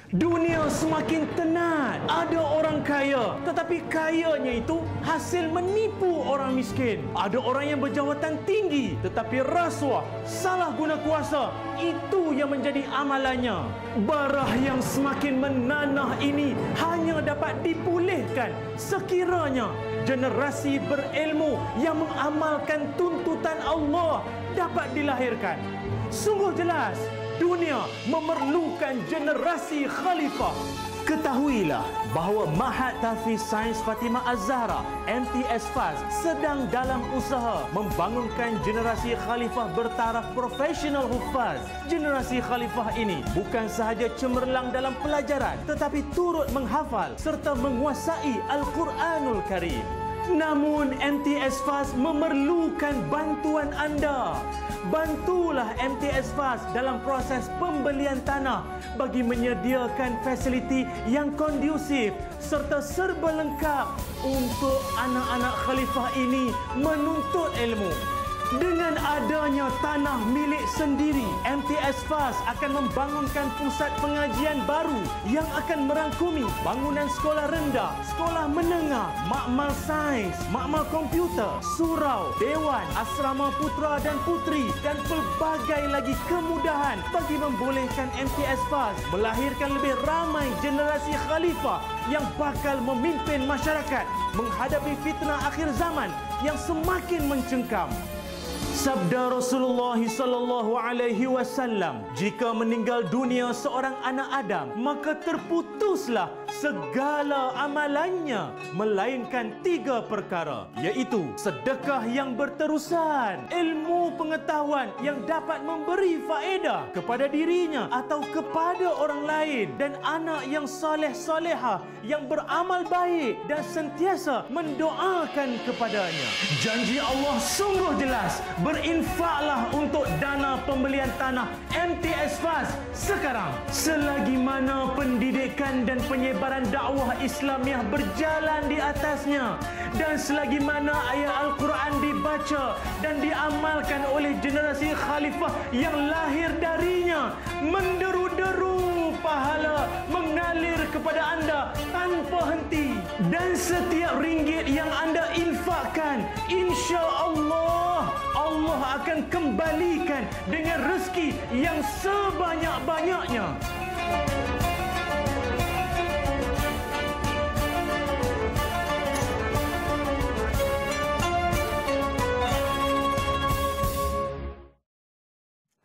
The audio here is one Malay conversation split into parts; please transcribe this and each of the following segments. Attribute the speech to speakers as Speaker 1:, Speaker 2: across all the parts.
Speaker 1: Dunia semakin tenat. Ada orang kaya, tetapi kayanya itu hasil menipu orang miskin. Ada orang yang berjawatan tinggi, tetapi rasuah, salah guna kuasa, itu yang menjadi amalannya. Barah yang semakin menanah ini hanya dapat dipulihkan sekiranya generasi berilmu yang mengamalkan tuntutan Allah dapat dilahirkan. Sungguh jelas, dunia memerlukan generasi khalifah. Ketahuilah bahawa Ma'had Tahfiz Sains Fatimah Az-Zahra MTS FAS sedang dalam usaha membangunkan generasi khalifah bertaraf profesional hufaz. Generasi khalifah ini bukan sahaja cemerlang dalam pelajaran, tetapi turut menghafal serta menguasai Al-Quranul Karim. Namun MTS FAS memerlukan bantuan anda. Bantulah MTS FAS dalam proses pembelian tanah bagi menyediakan fasiliti yang kondusif serta serba lengkap untuk anak-anak khalifah ini menuntut ilmu. Dengan adanya tanah milik sendiri, MTS FAS akan membangunkan pusat pengajian baru yang akan merangkumi bangunan sekolah rendah, sekolah menengah, makmal sains, makmal komputer, surau, dewan, asrama putra dan putri dan pelbagai lagi kemudahan bagi membolehkan MTS FAS melahirkan lebih ramai generasi khalifah yang bakal memimpin masyarakat menghadapi fitnah akhir zaman yang semakin mencengkam. Sabda Rasulullah sallallahu alaihi wasallam, jika meninggal dunia seorang anak Adam, maka terputuslah segala amalannya melainkan 3 perkara, iaitu sedekah yang berterusan, ilmu pengetahuan yang dapat memberi faedah kepada dirinya atau kepada orang lain, dan anak yang soleh-solehah yang beramal baik dan sentiasa mendoakan kepadanya. Janji Allah sungguh jelas, berinfaklah untuk dana pembelian tanah MTS FAS sekarang. Selagi mana pendidikan dan penyebaran dakwah Islamiah berjalan di atasnya, dan selagi mana ayat Al-Quran dibaca dan diamalkan oleh generasi khalifah yang lahir darinya, menderu-deru pahala mengalir kepada anda tanpa henti. Dan setiap ringgit yang anda infakkan, insya-Allah Allah akan kembalikan dengan rezeki yang sebanyak-banyaknya.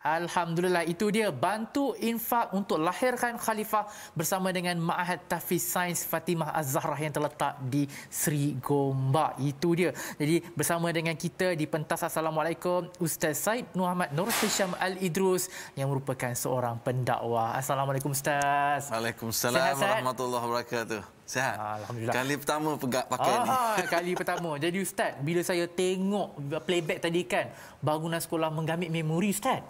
Speaker 2: Alhamdulillah, itu dia bantu infak untuk lahirkan khalifah bersama dengan Ma'had Tahfiz Sains Fatimah Az-Zahra yang terletak di Seri Gombak. Itu dia. Jadi bersama dengan kita di pentas, Assalamualaikum, Ustaz Said Muhammad Nur Hisham Al-Idrus yang merupakan seorang pendakwah. Assalamualaikum Ustaz.
Speaker 3: Waalaikumsalam warahmatullahi wabarakatuh. Sihat?
Speaker 2: Alhamdulillah.
Speaker 3: Kali pertama pegang pakai ni.
Speaker 2: Kali pertama. Jadi Ustaz, bila saya tengok playback tadi kan, bangunan sekolah menggamit memori Ustaz.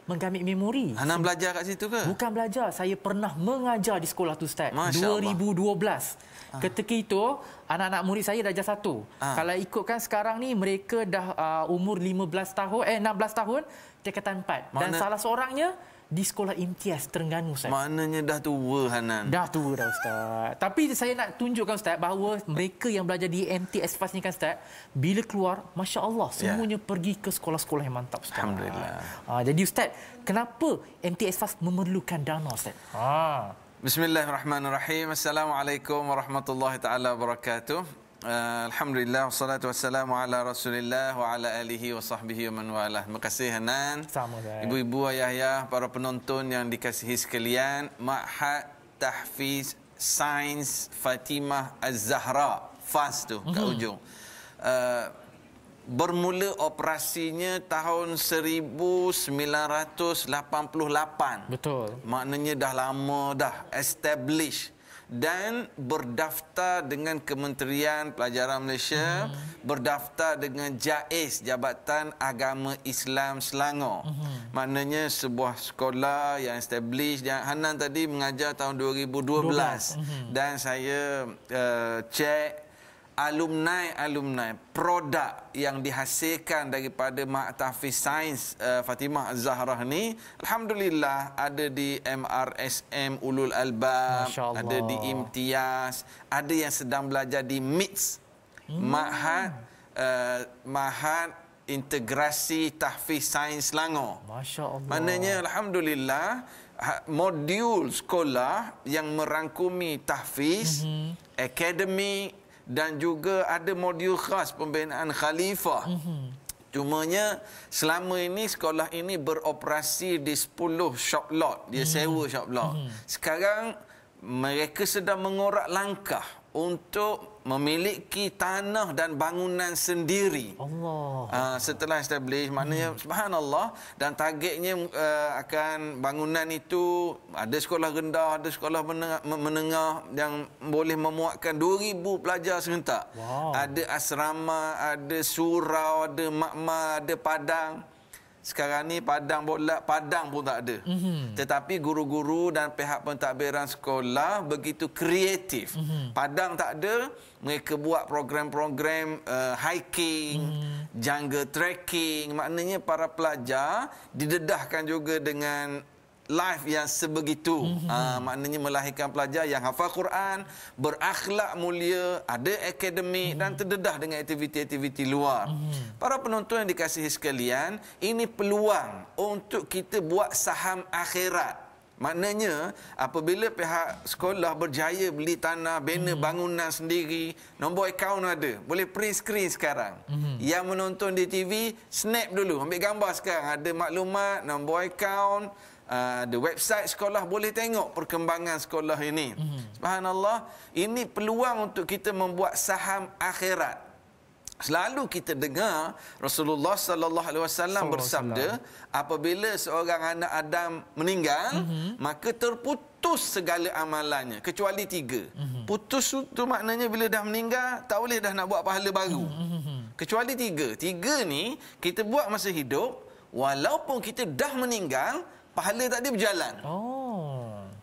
Speaker 2: Menggamit memori.
Speaker 3: Hana belajar kat situ ke?
Speaker 2: Bukan belajar. Saya pernah mengajar di sekolah tu Ustaz.
Speaker 3: Masya
Speaker 2: 2012. Ketika itu, anak-anak murid saya darjah 1. Kalau ikutkan sekarang ni, mereka dah umur 16 tahun, tingkatan 4. Dan salah seorangnya di sekolah imtiaz Terengganu Ustaz.
Speaker 3: Maknanya dah tua Hanan.
Speaker 2: Dah tua dah Ustaz. Tapi saya nak tunjukkan Ustaz bahawa mereka yang belajar di MTS FAS ni kan Ustaz, bila keluar, Masya Allah, semuanya pergi ke sekolah-sekolah yang mantap Ustaz.
Speaker 3: Alhamdulillah.
Speaker 2: Jadi Ustaz, kenapa MTS FAS memerlukan dana Ustaz?
Speaker 3: Bismillahirrahmanirrahim. Assalamualaikum warahmatullahi taala wabarakatuh. Alhamdulillah, wassalatu wassalamu ala Rasulillah wa ala alihi wa sahbihi wa man walah. Terima kasih Hanan.
Speaker 2: Sama Ustaz.
Speaker 3: Ibu-ibu, ayah-ayah, para penonton yang dikasihi sekalian, Ma'had Tahfiz Sains Fatimah Az-Zahra FAS tu kat ujung. Bermula operasinya tahun 1988.
Speaker 2: Betul.
Speaker 3: Maknanya dah lama dah establish dan berdaftar dengan Kementerian Pelajaran Malaysia, berdaftar dengan JAIS, Jabatan Agama Islam Selangor. Maknanya sebuah sekolah yang establish. Yang Hanan tadi mengajar tahun 2012 dan saya cek alumni produk yang dihasilkan daripada Ma'had Tahfiz Sains Fatimah Az-Zahrah ni, alhamdulillah ada di MRSM Ulul Albab, ada di Imtiaz, ada yang sedang belajar di MITS, Ma'had Integrasi Tahfiz Sains Selangor.
Speaker 2: Masya-Allah.
Speaker 3: Maknanya alhamdulillah modul sekolah yang merangkumi tahfiz, akademik dan juga ada modul khas pembinaan khalifah. Cumanya selama ini sekolah ini beroperasi di 10 shop lot. Dia sewa shop lot. Sekarang mereka sedang mengorak langkah untuk memiliki tanah dan bangunan sendiri.
Speaker 2: Allah.
Speaker 3: Setelah establish, maknanya subhanallah, dan targetnya akan bangunan itu ada sekolah rendah, ada sekolah menengah yang boleh memuatkan 2,000 pelajar serentak.
Speaker 2: Wow.
Speaker 3: Ada asrama, ada surau, ada makmal, ada padang. Sekarang ni padang pun tak ada. Tetapi guru-guru dan pihak pentadbiran sekolah begitu kreatif. Padang tak ada, mereka buat program-program hiking, jungle trekking. Maknanya para pelajar didedahkan juga dengan life yang sebegitu. Maknanya melahirkan pelajar yang hafal Quran, berakhlak mulia, ada akademik dan terdedah dengan aktiviti-aktiviti luar. Para penonton yang dikasihi sekalian, ini peluang untuk kita buat saham akhirat. Maknanya apabila pihak sekolah berjaya beli tanah, bina bangunan sendiri, nombor akaun ada, boleh print screen sekarang. Yang menonton di TV, snap dulu, ambil gambar sekarang, ada maklumat, nombor akaun, the website sekolah, boleh tengok perkembangan sekolah ini. Subhanallah, ini peluang untuk kita membuat saham akhirat. Selalu kita dengar Rasulullah sallallahu alaihi wasallam bersabda, apabila seorang anak Adam meninggal, maka terputus segala amalannya kecuali 3. Putus itu maknanya bila dah meninggal tak boleh dah nak buat pahala baru. Kecuali 3. 3 ni kita buat masa hidup, walaupun kita dah meninggal, pahala tak ada berjalan.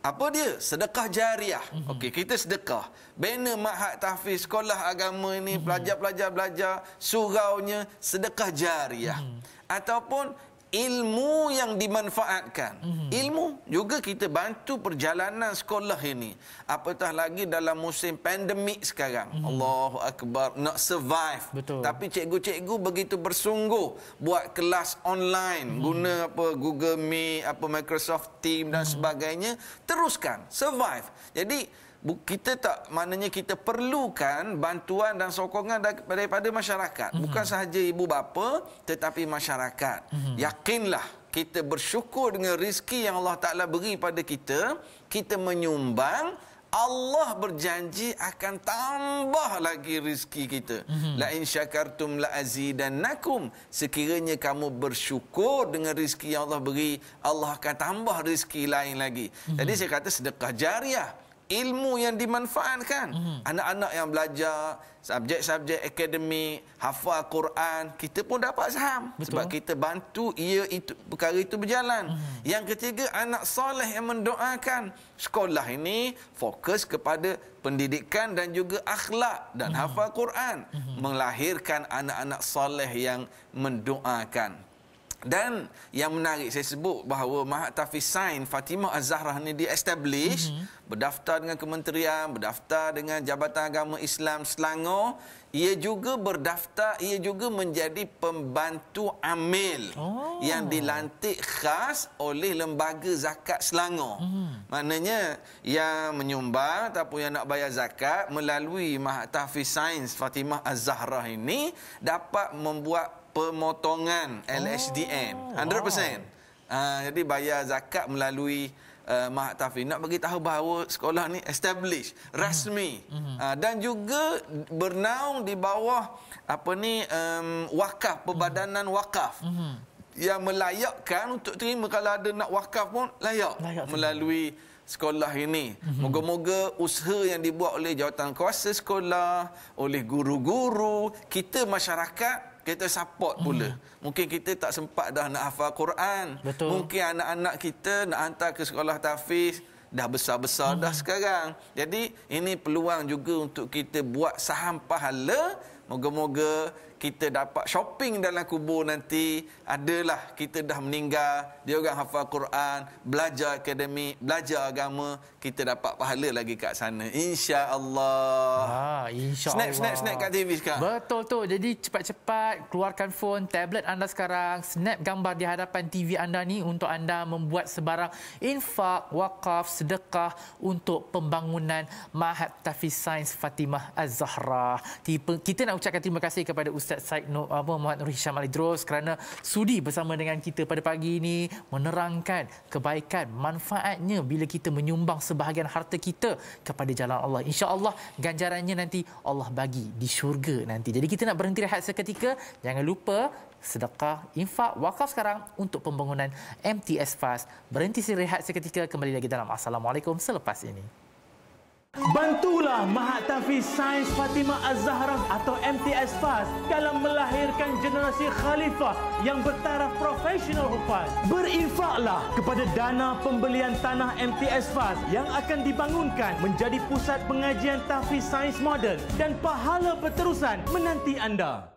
Speaker 3: Apa dia? Sedekah jariah. Okey, kita sedekah. Bina Ma'had Tahfiz, sekolah agama ini, pelajar-pelajar belajar, suraunya sedekah jariah. Ataupun ilmu yang dimanfaatkan. Ilmu juga kita bantu perjalanan sekolah ini. Apatah lagi dalam musim pandemik sekarang. Allahu Akbar, nak survive.
Speaker 2: Betul.
Speaker 3: Tapi cikgu-cikgu begitu bersungguh buat kelas online, guna apa Google Meet, apa Microsoft Teams dan sebagainya, teruskan survive. Jadi kita tak, maknanya kita perlukan bantuan dan sokongan daripada masyarakat. Bukan sahaja ibu bapa, tetapi masyarakat. Yakinlah, kita bersyukur dengan rezeki yang Allah Ta'ala beri pada kita. Kita menyumbang, Allah berjanji akan tambah lagi rezeki kita. La in syakartum la azidannakum. Sekiranya kamu bersyukur dengan rezeki yang Allah beri, Allah akan tambah rezeki lain lagi. Jadi saya kata sedekah jariah, ilmu yang dimanfaatkan. Anak-anak yang belajar subjek-subjek akademik, hafal Quran, kita pun dapat saham.
Speaker 2: Betul.
Speaker 3: Sebab kita bantu perkara itu berjalan. Yang ketiga, anak soleh yang mendoakan. Sekolah ini fokus kepada pendidikan dan juga akhlak dan hafal Quran. Melahirkan anak-anak soleh yang mendoakan. Dan yang menarik saya sebut bahawa Ma'had Tahfiz Sains Fatimah Az-Zahrah ni di-establish, berdaftar dengan kementerian, berdaftar dengan Jabatan Agama Islam Selangor. Ia juga berdaftar, ia juga menjadi pembantu amil yang dilantik khas oleh Lembaga Zakat Selangor. Maknanya yang menyumbang ataupun yang nak bayar zakat melalui Ma'had Tahfiz Sains Fatimah Az-Zahrah ini dapat membuat pemotongan LHDN 100%. Jadi bayar zakat melalui Ma'had Tahfiz. Nak bagi tahu bahawa sekolah ni establish, rasmi, dan juga bernaung di bawah wakaf, Perbadanan Wakaf, yang melayakkan untuk terima. Kalau ada nak wakaf pun layak melalui sekolah ini. Moga-moga usaha yang dibuat oleh jawatan kuasa sekolah, oleh guru-guru, kita masyarakat, kita support pula. Mungkin kita tak sempat dah nak hafal Quran.
Speaker 2: Betul.
Speaker 3: Mungkin anak-anak kita nak hantar ke sekolah tahfiz, dah besar-besar dah sekarang. Jadi ini peluang juga untuk kita buat saham pahala. Moga-moga kita dapat shopping dalam kubur nanti. Adalah kita dah meninggal, dia orang hafal Quran, belajar akademik, belajar agama, kita dapat pahala lagi kat sana, insya-Allah.
Speaker 2: Insya-Allah.
Speaker 3: Snap kat TV sekarang.
Speaker 2: Betul tu. Jadi cepat-cepat keluarkan phone, tablet anda sekarang, snap gambar di hadapan TV anda ni untuk anda membuat sebarang infak, wakaf, sedekah untuk pembangunan Ma'had Tahfiz Sains Fatimah Az-Zahra. Kita nak ucapkan terima kasih kepada Ustaz Syed Muhammad Nur Hisham Al-Idrus kerana sudi bersama dengan kita pada pagi ini menerangkan kebaikan, manfaatnya bila kita menyumbang sebahagian harta kita kepada jalan Allah. Insya-Allah ganjarannya nanti Allah bagi di syurga nanti. Jadi kita nak berhenti rehat seketika. Jangan lupa sedekah, infak, wakaf sekarang untuk pembangunan MTS FAST. Berhenti rehat seketika, kembali lagi dalam Assalamualaikum selepas ini.
Speaker 1: Bantulah Ma'had Tahfiz Sains Fatimah Az-Zahra atau MTS FAST dalam melahirkan generasi khalifah yang bertaraf profesional hufaz. Berinfaklah kepada dana pembelian tanah MTS FAST yang akan dibangunkan menjadi pusat pengajian tahfiz sains moden, dan pahala berterusan menanti anda.